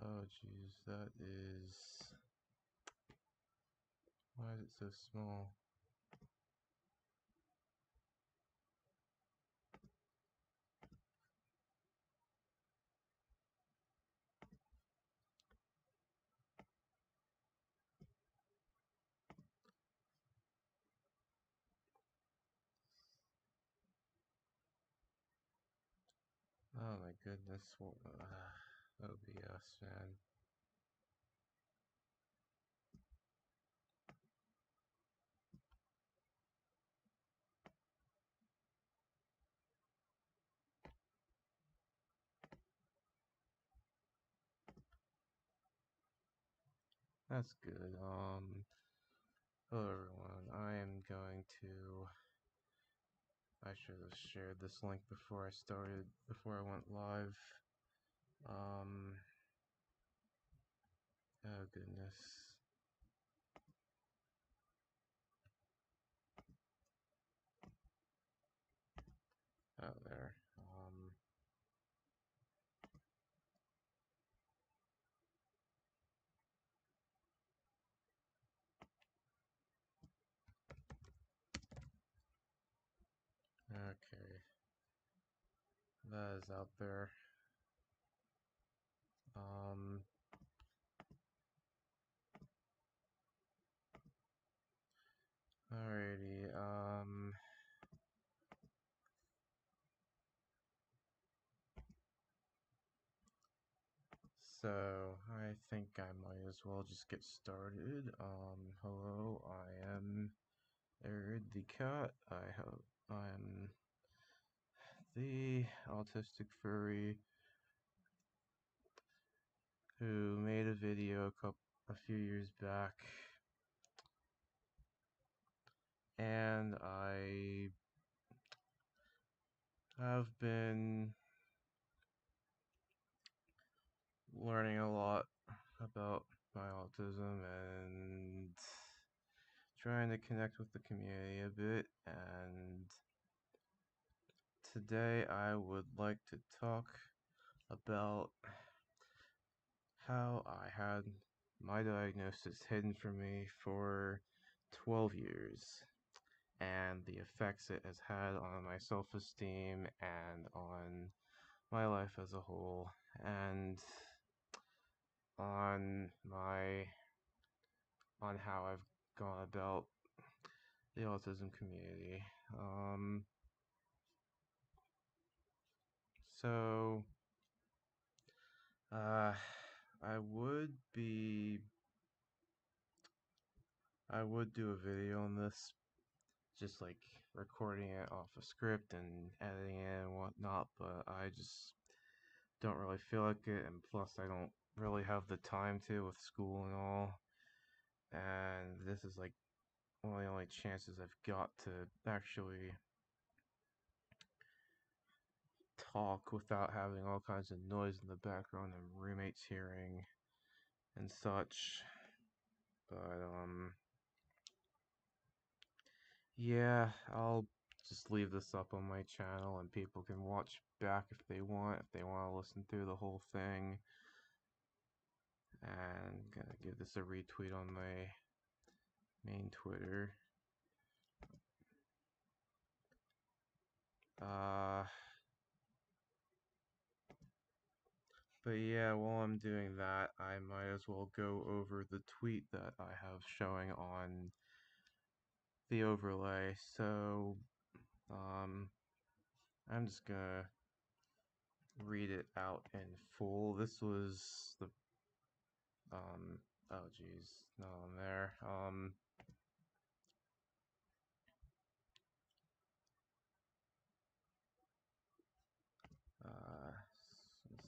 Oh geez, that is... Why is it so small? Oh my goodness, what, OBS, man. That's good. Hello everyone. I am going to... I should have shared this link before I went live. Oh goodness. Oh, there. Okay. That is out there. Alrighty, so I think I might as well just get started. Hello, I am Arid the cat. I'm the autistic furry who made a video a few years back, and I have been learning a lot about my autism and trying to connect with the community a bit, and today I would like to talk about how I had my diagnosis hidden from me for 12 years and the effects it has had on my self-esteem and on my life as a whole, and on how I've gone about the autism community. So I would do a video on this, just like recording it off a script and editing it and whatnot, but I just don't really feel like it, and plus I don't really have the time to with school and all, and this is like one of the only chances I've got to actually talk without having all kinds of noise in the background and roommates hearing and such. But yeah, I'll just leave this up on my channel and people can watch back if they want to listen through the whole thing. And I'm gonna give this a retweet on my main Twitter. But yeah, while I'm doing that, I might as well go over the tweet that I have showing on the overlay. So, I'm just gonna read it out in full. This was the, oh geez, not on there.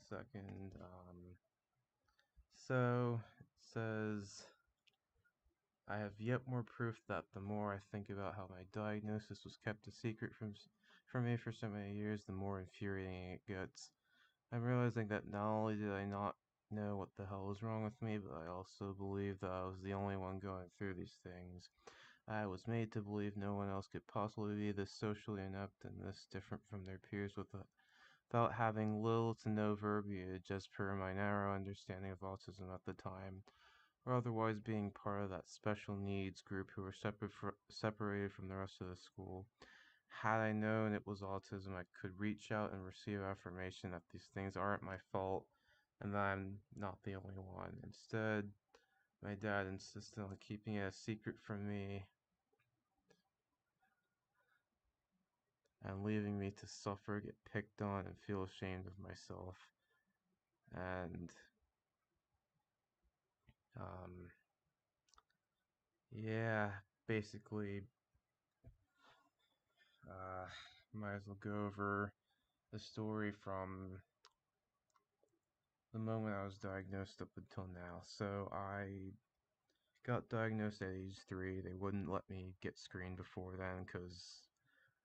Second, so it says, I have yet more proof that the more I think about how my diagnosis was kept a secret from me for so many years, the more infuriating it gets. I'm realizing that not only did I not know what the hell was wrong with me, but I also believed that I was the only one going through these things. I was made to believe no one else could possibly be this socially inept and this different from their peers felt having little to no verbiage as per my narrow understanding of autism at the time, or otherwise being part of that special needs group who were separated from the rest of the school. Had I known it was autism, I could reach out and receive affirmation that these things aren't my fault and that I'm not the only one. Instead, my dad insisted on keeping it a secret from me and leaving me to suffer, get picked on, and feel ashamed of myself. And, um, yeah, basically, uh, might as well go over the story from the moment I was diagnosed up until now. So I got diagnosed at age 3. They wouldn't let me get screened before then because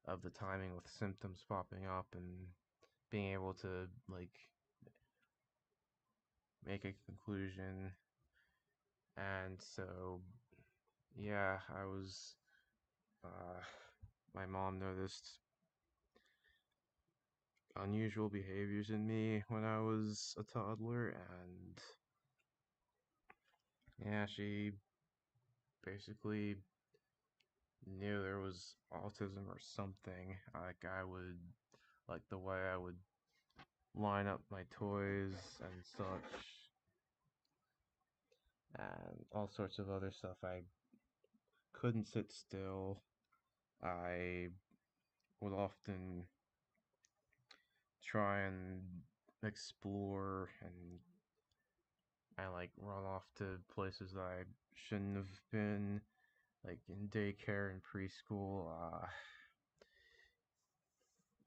of the timing with symptoms popping up and being able to make a conclusion. And so yeah, I was my mom noticed unusual behaviors in me when I was a toddler, and yeah, she basically knew there was autism or something. I would like the way I would line up my toys and such, and all sorts of other stuff. I couldn't sit still. I would often try and explore and like run off to places that I shouldn't have been, like in daycare and preschool.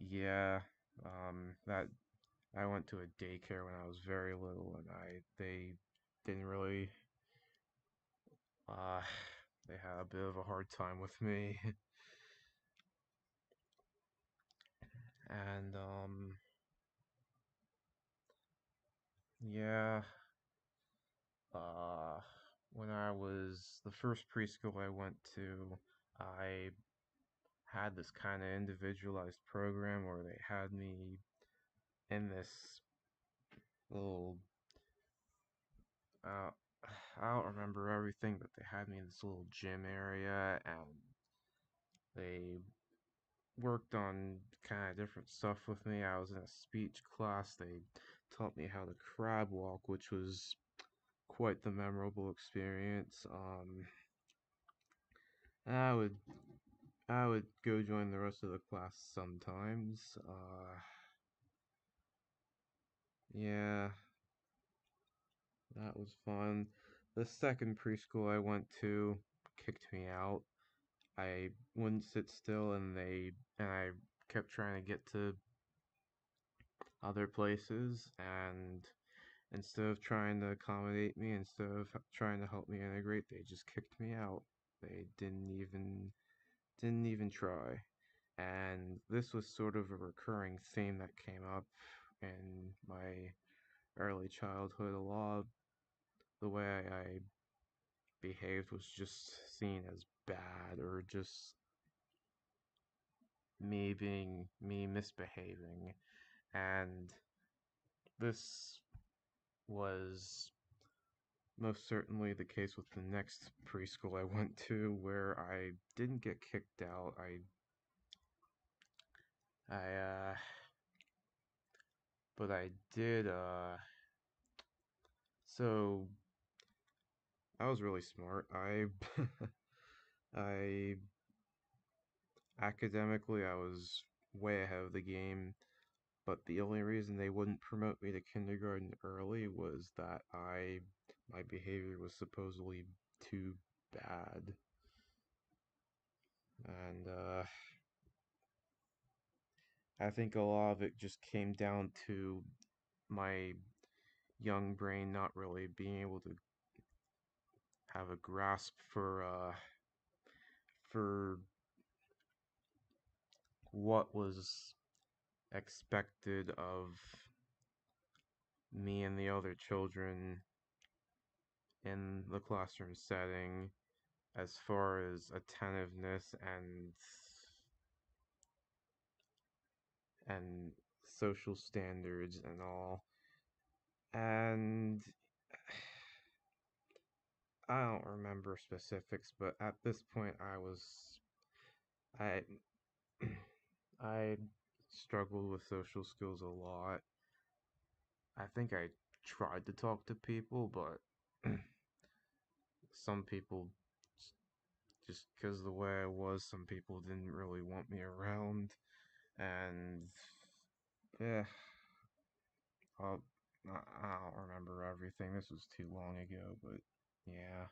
Yeah, that I went to a daycare when I was very little, and they didn't really uh they had a bit of a hard time with me. And yeah, uh when I was the first preschool I went to, I had this kind of individualized program where they had me in this little uh I don't remember everything, but they had me in this little gym area, and they worked on kind of different stuff with me. I was in a speech class. They taught me how to crab walk, which was quite the memorable experience. I would I would go join the rest of the class sometimes. Yeah, that was fun. The second preschool I went to kicked me out. I wouldn't sit still, and I kept trying to get to other places, and instead of trying to accommodate me, instead of trying to help me integrate, they just kicked me out. They didn't even try. And this was sort of a recurring theme that came up in my early childhood. A lot of the way I behaved was just seen as bad, or just me misbehaving. And this was most certainly the case with the next preschool I went to, where I didn't get kicked out. I but I did, so I was really smart. I, academically, I was way ahead of the game, but the only reason they wouldn't promote me to kindergarten early was that my behavior was supposedly too bad. And, I think a lot of it just came down to my young brain not really being able to have a grasp for what was expected of me and the other children in the classroom setting, as far as attentiveness and social standards and all. And I don't remember specifics, but at this point I I struggled with social skills a lot. I think I tried to talk to people, but some people, just because of the way I was, some people didn't really want me around. And yeah, I'll, I don't remember everything. This was too long ago, but yeah.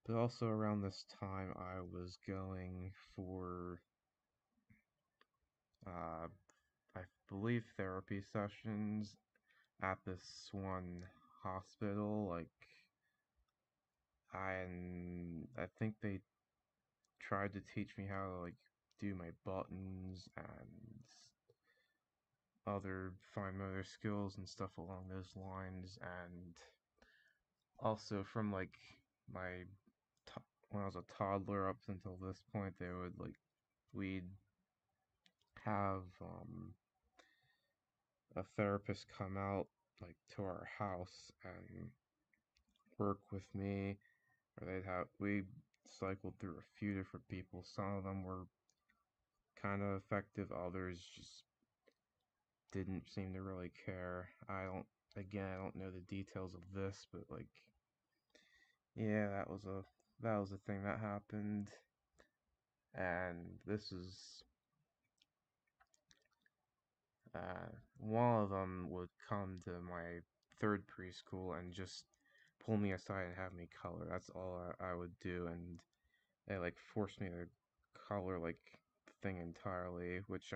But also around this time, I was going for, uh, I believe, therapy sessions at this one hospital. Like, I think they tried to teach me how to like do my buttons and other fine motor skills and stuff along those lines. And also from like my when I was a toddler up until this point, they would like we'd have a therapist come out like to our house and work with me, or we cycled through a few different people. Some of them were kind of effective, others just didn't seem to really care. I don't know the details of this, but like, yeah, that was a thing that happened. And this is, one of them would come to my third preschool and just pull me aside and have me color. That's all I would do, and they like forced me to color like the thing entirely, which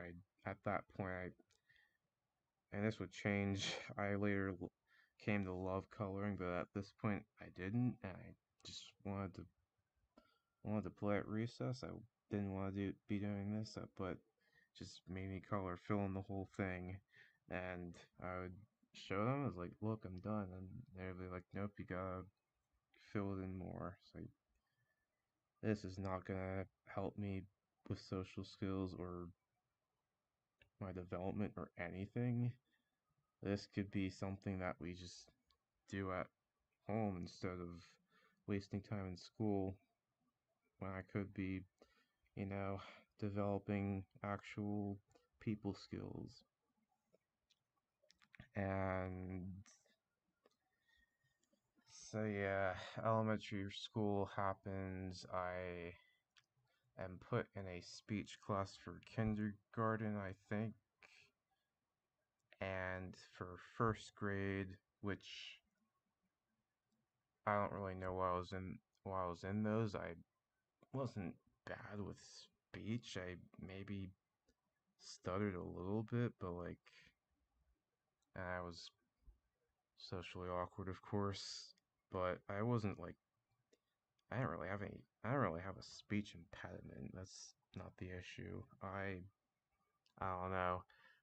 at that point and this would change. I later came to love coloring, but at this point I didn't, and I just wanted to play at recess. I didn't want to be doing this, but just made me color, fill in the whole thing, and I would show them. I was like, "Look, I'm done," and they'd be like, "Nope, you gotta fill it in more." So this is not gonna help me with social skills or my development or anything. This could be something that we just do at home instead of wasting time in school when I could be, you know, developing actual people skills. And so, yeah, elementary school happens. I am put in a speech class for kindergarten, I think, and for first grade, which I don't really know why I was in those. I wasn't bad with speech. I maybe stuttered a little bit, but like, and I was socially awkward, of course, but I wasn't like, I don't really have a speech impediment. That's not the issue. I don't know,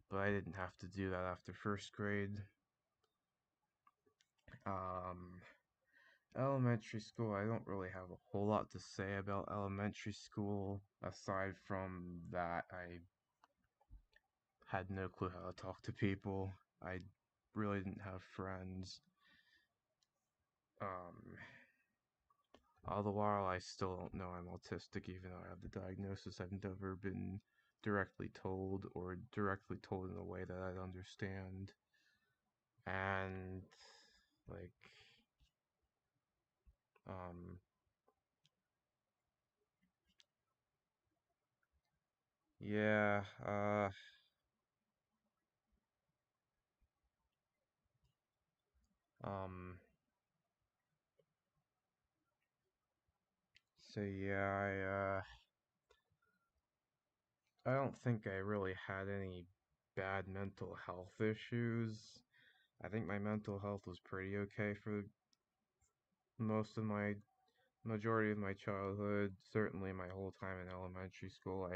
but I didn't have to do that after first grade. Um, Elementary school, I don't really have a whole lot to say about elementary school, aside from that I had no clue how to talk to people. I really didn't have friends. Um, all the while, I still don't know I'm autistic, even though I have the diagnosis. I've never been directly told or directly told in a way that I'd understand. And, like, um, yeah, um, so yeah, I don't think I really had any bad mental health issues. I think my mental health was pretty okay for most of my majority of my childhood, certainly my whole time in elementary school.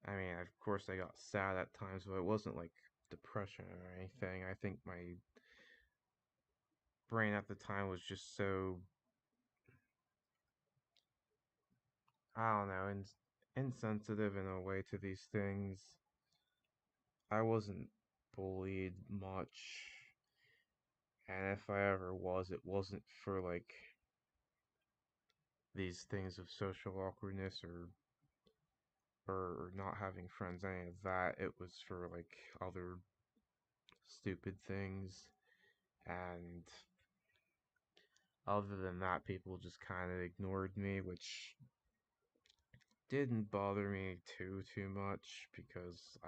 I mean, of course I got sad at times, but it wasn't like depression or anything. I think my brain at the time was just so, I don't know, insensitive in a way to these things. I wasn't bullied much, and if I ever was, it wasn't for like these things of social awkwardness or not having friends, any of that. It was for like other stupid things, and other than that, people just kind of ignored me, which didn't bother me too much because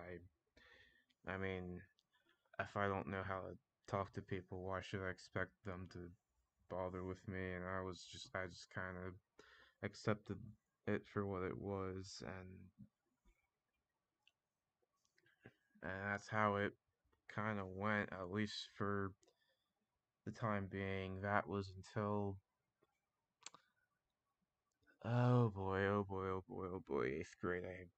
I mean, if I don't know how to talk to people, why should I expect them to bother with me? And I just kind of accepted it for what it was, and that's how it kind of went, at least for the time being. That was until oh boy, eighth grade.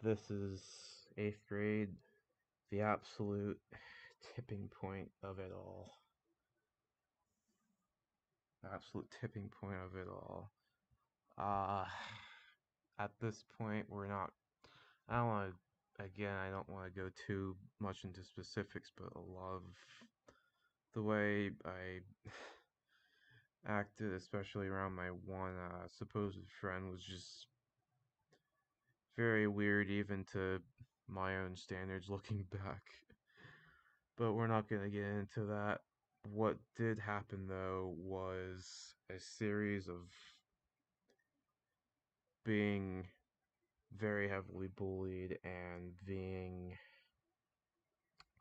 This is eighth grade, the absolute tipping point of it all. Absolute tipping point of it all. Uh, at this point, we're not. I don't want to. Again, I don't want to go too much into specifics, but a lot of the way I acted, especially around my one supposed friend, was just very weird, even to my own standards looking back. But we're not going to get into that. What did happen, though, was a series of being very heavily bullied and being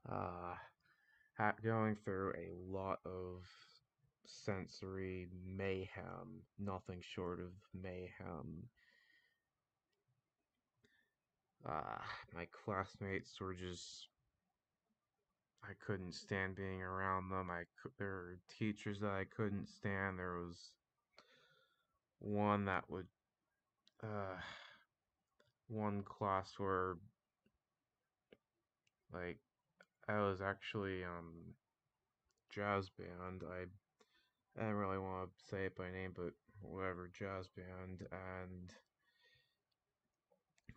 uh, going through a lot of sensory mayhem, nothing short of mayhem. Uh, my classmates were just, I couldn't stand being around them. There were teachers that I couldn't stand. There was one that would, uh, one class where, like, I was actually, jazz band. I don't really want to say it by name, but whatever, jazz band. And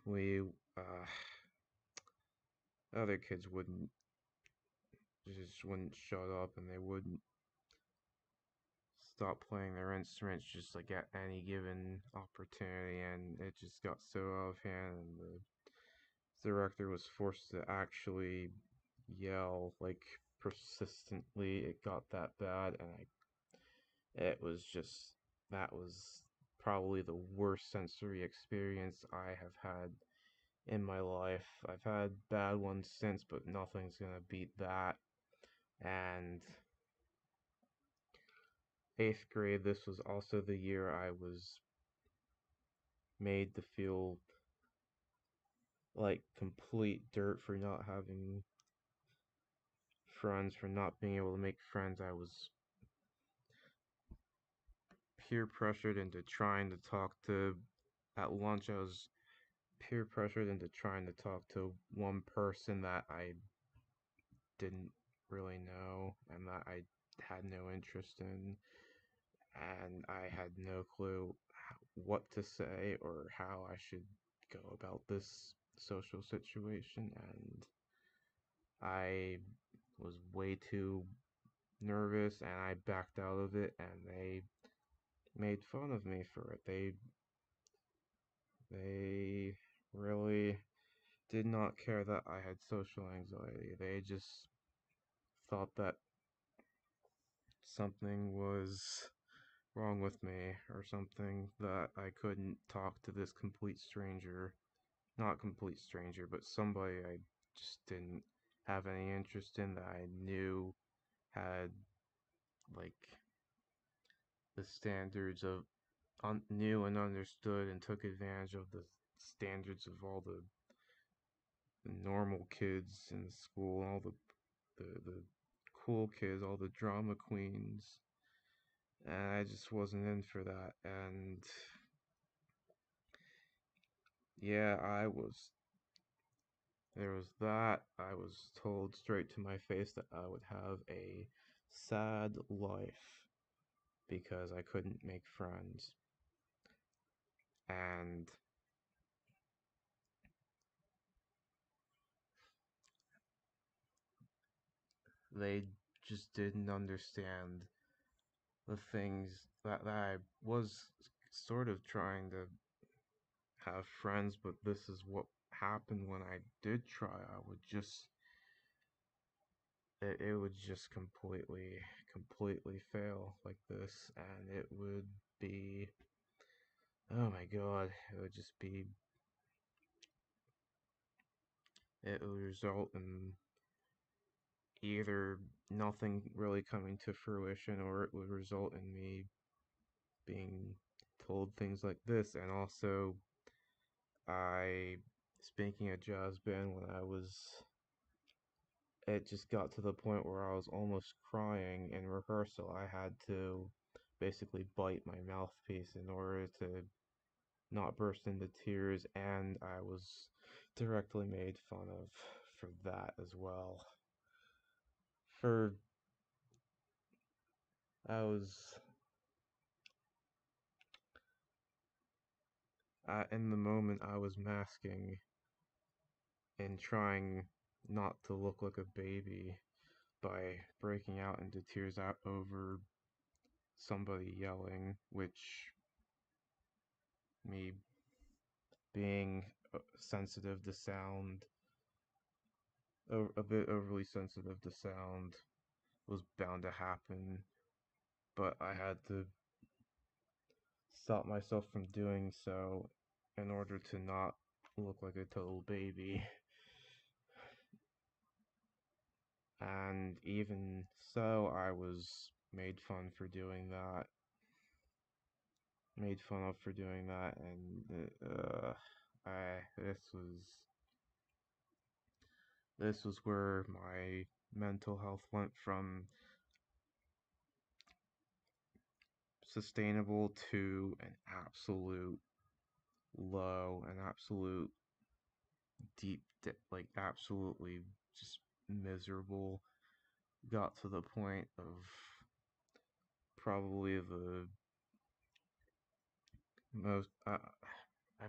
we, other kids wouldn't shut up and they wouldn't stop playing their instruments just like at any given opportunity, and it just got so out of hand, and the director was forced to actually yell like persistently. It got that bad, and it was just, that was probably the worst sensory experience I have had in my life. I've had bad ones since, but nothing's gonna beat that. And eighth grade, this was also the year I was made to feel like complete dirt for not having friends, for not being able to make friends. I was peer pressured into trying to talk to, at lunch, I was peer pressured into trying to talk to one person that I didn't really know and that I had no interest in, and I had no clue what to say or how I should go about this social situation, and I was way too nervous and I backed out of it, and they made fun of me for it. They really did not care that I had social anxiety. They just thought that something was wrong with me or something, that I couldn't talk to this complete stranger. Not complete stranger, but somebody I just didn't have any interest in, that I knew had like the standards of knew and understood and took advantage of the standards of all the normal kids in school, all the cool kids, all the drama queens, and I just wasn't in for that. And yeah, there was that. I was told straight to my face that I would have a sad life. because I couldn't make friends. And they just didn't understand the things that I was sort of trying to have friends, but this is what happened when I did try. It would just completely fail like this, and it would be, oh my god, it would result in either nothing really coming to fruition, or it would result in me being told things like this. And also, I, speaking of jazz band, it just got to the point where I was almost crying in rehearsal. I had to basically bite my mouthpiece in order to not burst into tears, and I was directly made fun of for that as well. For I was in the moment I was masking and trying not to look like a baby by breaking out into tears out over somebody yelling, which me being sensitive to sound, a bit overly sensitive to sound, was bound to happen, but I had to stop myself from doing so in order to not look like a total baby. And even so, I was made fun for doing that. Made fun of for doing that, and I this was where my mental health went from sustainable to an absolute low, an absolute like absolutely just miserable. Got to the point of probably the most. I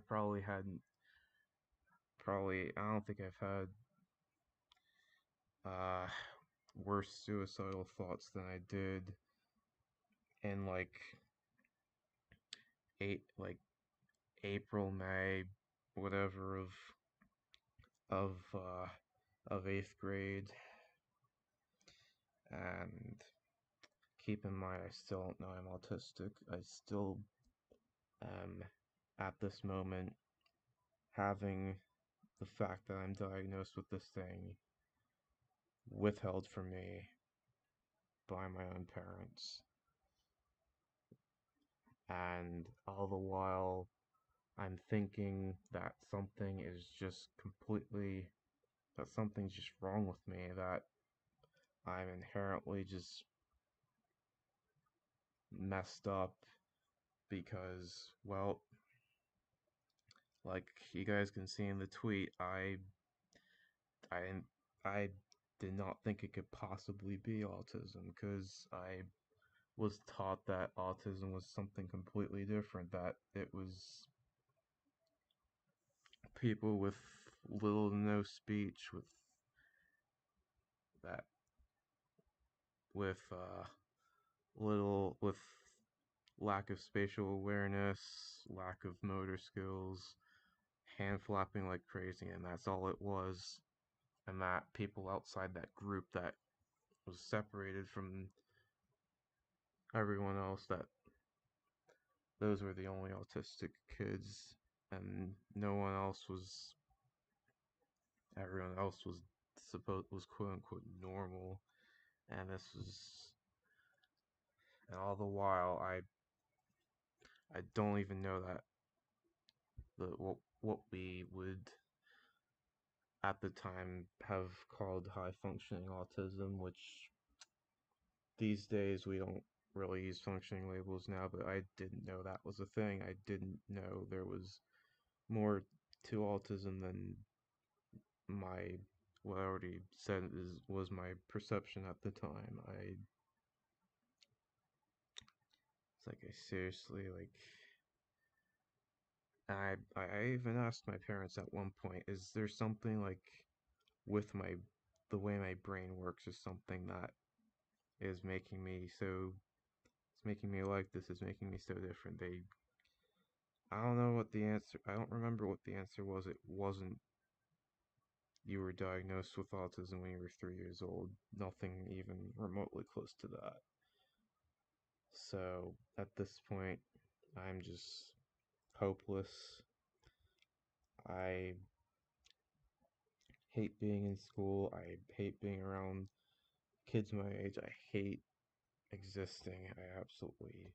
probably hadn't. Probably I don't think I've had uh worse suicidal thoughts than I did in like April, May, whatever of uh of 8th grade. And keep in mind, I still don't know I'm autistic. I still am, at this moment, having the fact that I'm diagnosed with this thing withheld from me by my own parents. And all the while, I'm thinking that that something's just wrong with me, that I'm inherently just messed up because, well, like you guys can see in the tweet, I I did not think it could possibly be autism because I was taught that autism was something completely different, that it was people with little to no speech, that with with lack of spatial awareness, lack of motor skills, hand flapping like crazy, and that's all it was. And that people outside that group that was separated from everyone else, that those were the only autistic kids, and no one else was, everyone else was quote unquote normal. And this was, and all the while I don't even know that what we would at the time have called high functioning autism, which these days we don't really use functioning labels now, but I didn't know that was a thing. I didn't know there was more to autism than my what I already said was my perception at the time. It's like I seriously like I even asked my parents at one point, is there something like with my the way my brain works is something that is making me so it's making me like this, is making me so different. I don't know what the answer I don't remember what the answer was. It wasn't you were diagnosed with autism when you were 3 years old. Nothing even remotely close to that. So at this point, I'm just hopeless. I hate being in school. I hate being around kids my age. I hate existing. I absolutely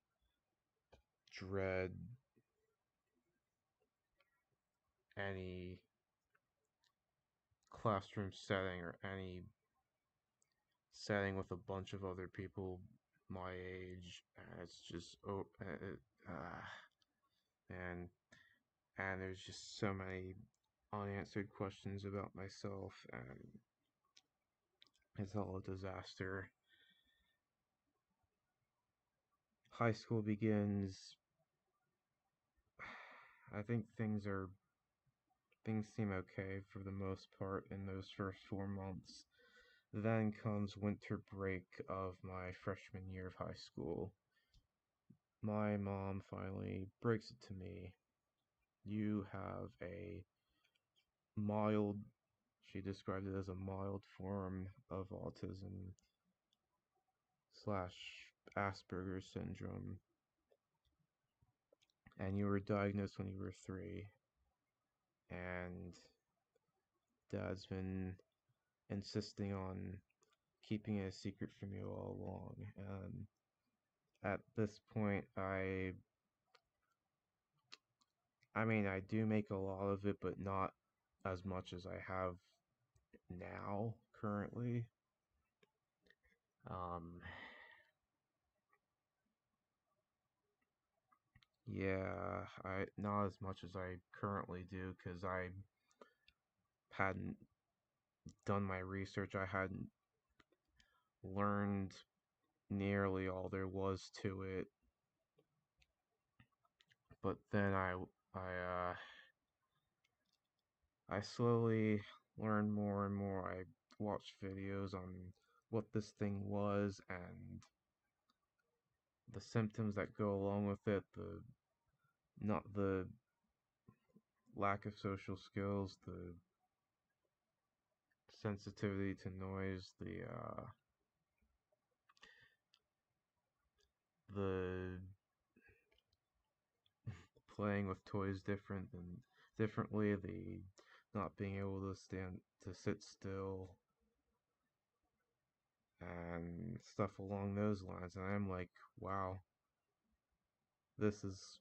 dread any classroom setting or any setting with a bunch of other people my age. It's just and and there's just so many unanswered questions about myself, and it's all a disaster. High school begins. I think things seem okay for the most part in those first 4 months. Then comes winter break of my freshman year of high school. My mom finally breaks it to me. You have a mild, she described it as a mild form of autism slash Aspergers Syndrome, and you were diagnosed when you were 3, and Dad's been insisting on keeping it a secret from you all along. At this point, I mean, I do make a lot of it, but not as much as I have now currently. Um, yeah, I not as much as I currently do because I hadn't done my research. I hadn't learned nearly all there was to it. But then I slowly learned more and more. I watched videos on what this thing was and the symptoms that go along with it, the not the lack of social skills, the sensitivity to noise, the playing with toys differently, the not being able to sit still, and stuff along those lines. And I'm like, wow, this is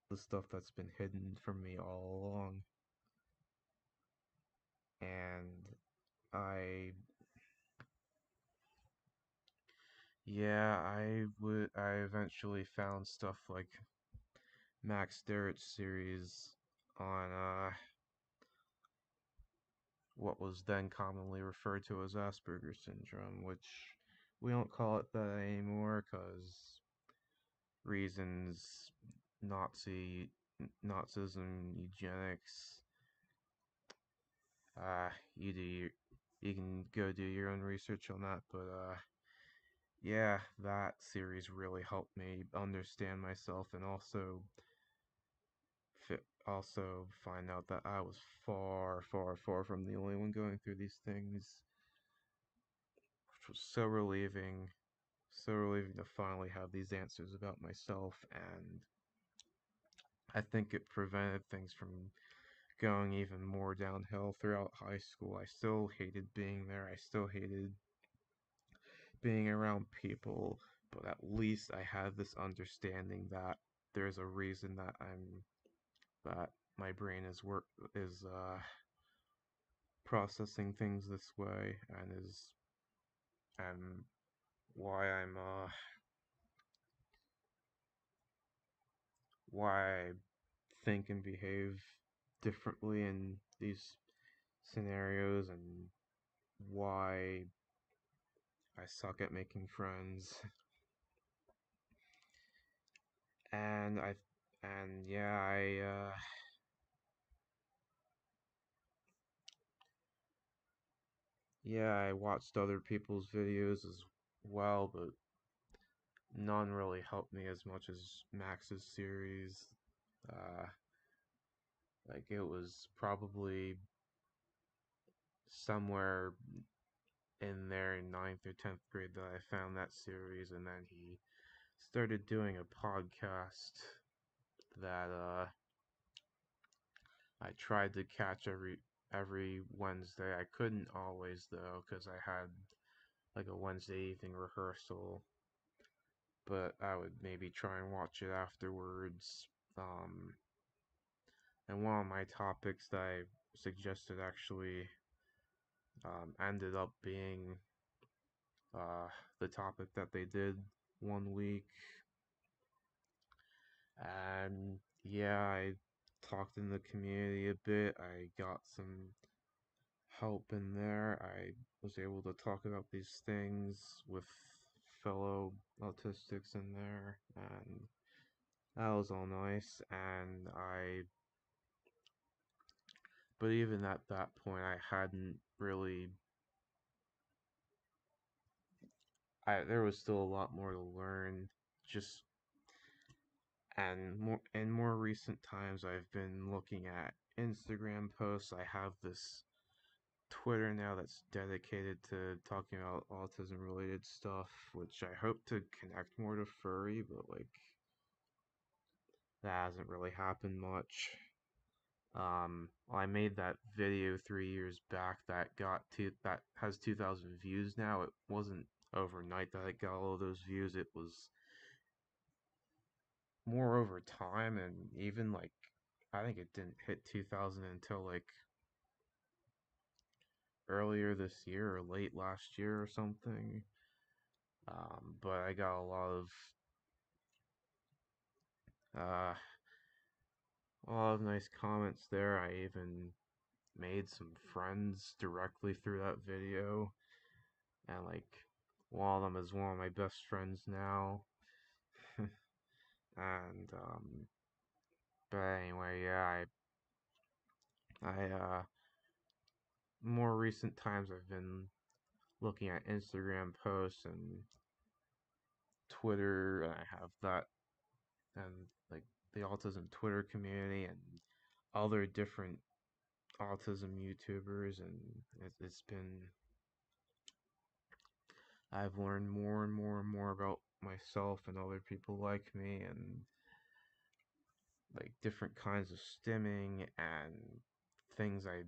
the stuff that's been hidden from me all along. And I, yeah, I eventually found stuff like Max Derritt's series on what was then commonly referred to as Asperger's Syndrome, which we don't call it that anymore because reasons, Nazi, Nazism, eugenics. You do you can go do your own research on that, but yeah, that series really helped me understand myself and also find out that I was far, far, far from the only one going through these things, which was so relieving to finally have these answers about myself. And I think it prevented things from going even more downhill throughout high school. I still hated being there. I still hated being around people, but at least I had this understanding that there's a reason that my brain is processing things this way, and why why I think and behave differently in these scenarios, and why I suck at making friends. and yeah, I watched other people's videos as well, but none really helped me as much as Max's series. Uh, like it was probably somewhere in there in ninth or 10th grade that I found that series, and then he started doing a podcast that I tried to catch every Wednesday. I couldn't always though, because I had like a Wednesday evening rehearsal, but I would maybe try and watch it afterwards. And one of my topics that I suggested actually ended up being uh, the topic that they did one week. And yeah, I talked in the community a bit. I got some help in there. I was able to talk about these things with fellow autistics in there, and that was all nice. But even at that point, I hadn't really. There was still a lot more to learn. Just and more in more recent times, I've been looking at Instagram posts. I have this Twitter now that's dedicated to talking about autism related stuff, which I hope to connect more to furry, but like that hasn't really happened much. Well, I made that video 3 years back that has 2,000 views now. It wasn't overnight that it got all of those views. It was more over time, and even like I think it didn't hit 2,000 until like earlier this year or late last year or something. But I got uh, a lot of nice comments there. I even made some friends directly through that video, and like one of them is one of my best friends now. And but anyway, yeah, I more recent times I've been looking at Instagram posts and Twitter, and I have that and like the autism Twitter community and other different autism YouTubers, and it's been I've learned more and more and more about myself and other people like me, and like different kinds of stimming and things I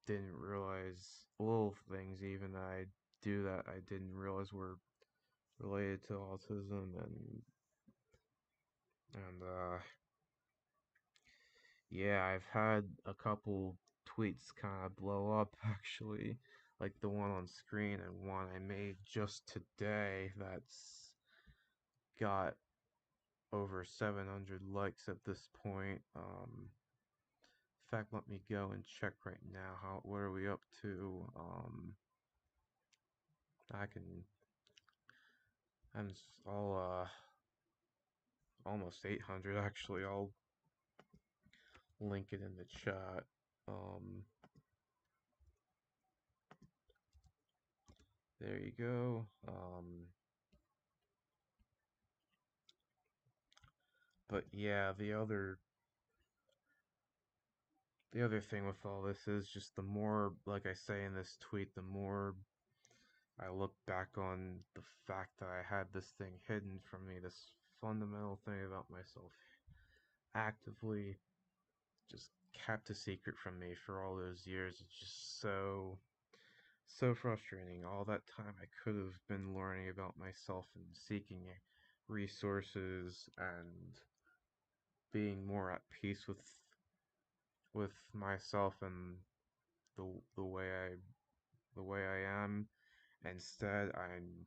didn't realize, little things even that I do that I didn't realize were related to autism, and yeah, I've had a couple tweets kind of blow up actually, like the one on screen and one I made just today that's got over 700 likes at this point. In fact, let me go and check right now. What are we up to? I can. I'll almost 800 actually. I'll link it in the chat. Um, there you go. But yeah, the other thing with all this is just the more, like I say in this tweet, the more I look back on the fact that I had this thing hidden from me, this fundamental thing about myself, actively just kept a secret from me for all those years. It's just so frustrating. All that time I could have been learning about myself and seeking resources and being more at peace with myself and the the way I the way I am. Instead, I'm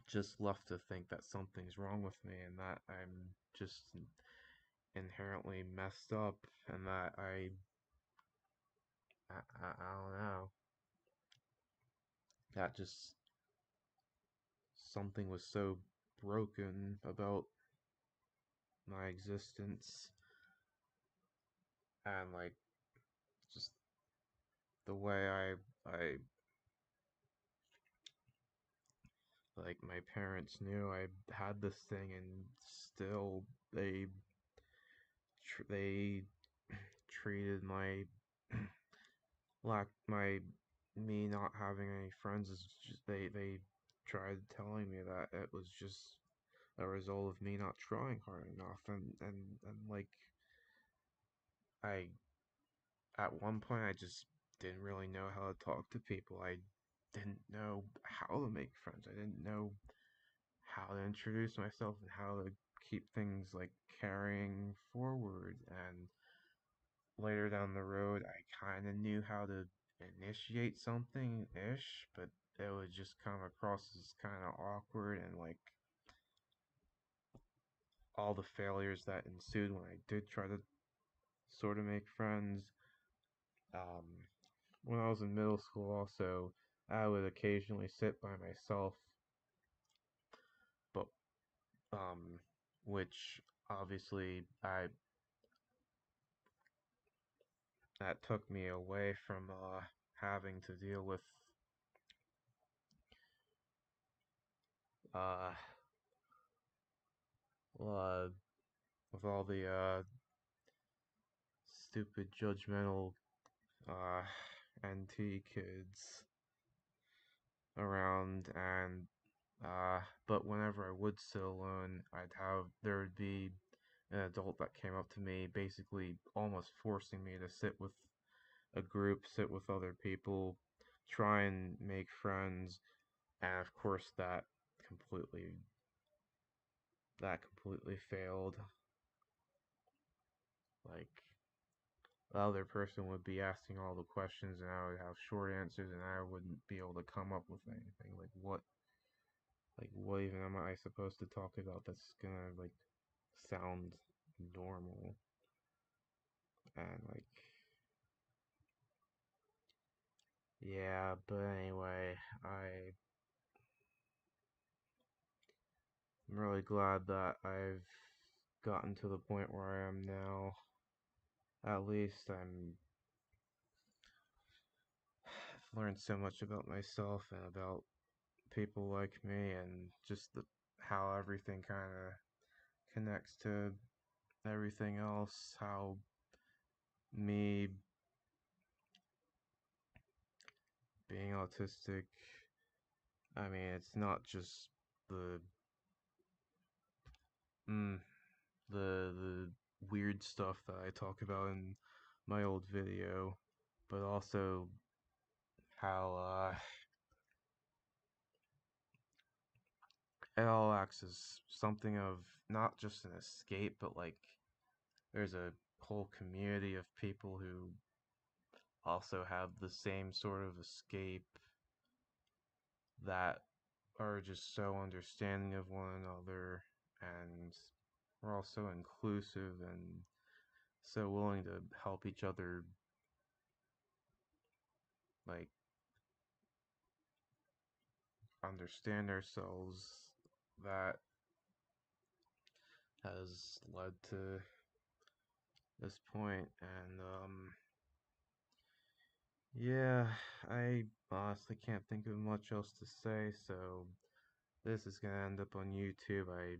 just left to think that something's wrong with me and that I'm just inherently messed up and that I don't know, that just something was so broken about my existence, and like just the way I like my parents knew I had this thing, and still they treated my my me not having any friends as just they tried telling me that it was just a result of me not trying hard enough, and like I at one point I just didn't really know how to talk to people. I didn't know how to make friends. I didn't know how to introduce myself and how to keep things like carrying forward. And later down the road, I kind of knew how to initiate something ish, but it would just come across as kind of awkward, and like all the failures that ensued when I did try to sort of make friends. Um, when I was in middle school, also, I would occasionally sit by myself, but um, which obviously I that took me away from having to deal uh, uh with all the stupid judgmental uh NT kids around, and but whenever I would sit alone, there would be an adult that came up to me, basically almost forcing me to sit with a group, sit with other people, try and make friends, and of course completely that completely failed. Like the other person would be asking all the questions, and I would have short answers, and I wouldn't be able to come up with anything. Like what even am I supposed to talk about that's gonna like sound normal? And like, yeah, but anyway, I'm really glad that I've gotten to the point where I am now. At least I've learned so much about myself and about people like me, and just how everything kind of connects to everything else. How me being autistic, I mean, it's not just the mm, the weird stuff that I talk about in my old video, but also how it all acts as something of not just an escape, but like there's a whole community of people who also have the same sort of escape, that are just so understanding of one another, and we're all so inclusive and so willing to help each other like understand ourselves, that has led to this point. And yeah, I honestly can't think of much else to say, so this is gonna end up on YouTube. I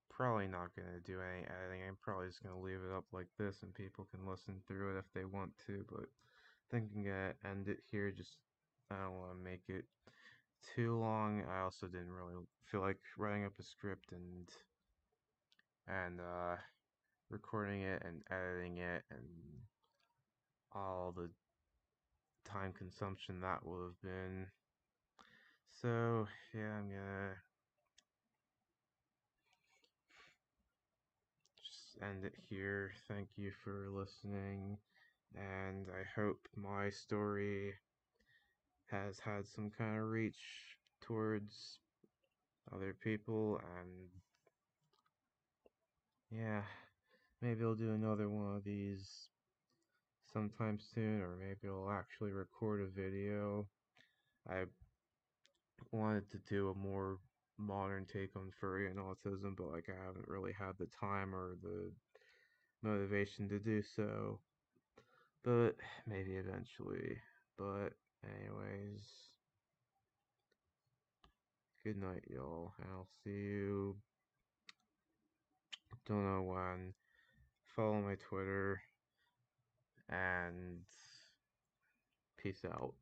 probably not gonna do any editing. I'm probably just gonna leave it up like this, and people can listen through it if they want to. But thinking to end it here, just I don't want to make it too long. I also didn't really feel like writing up a script and recording it and editing it and all the time consumption that would have been. So yeah, I'm gonna just end it here. Thank you for listening, and I hope my story has had some kind of reach towards other people. And yeah, maybe I'll do another one of these sometime soon, or maybe I'll actually record a video. I wanted to do a more modern take on furry and autism, but like I haven't really had the time or the motivation to do so. But maybe eventually. But anyways, good night, y'all. I'll see you. Don't know when. Follow my Twitter and peace out.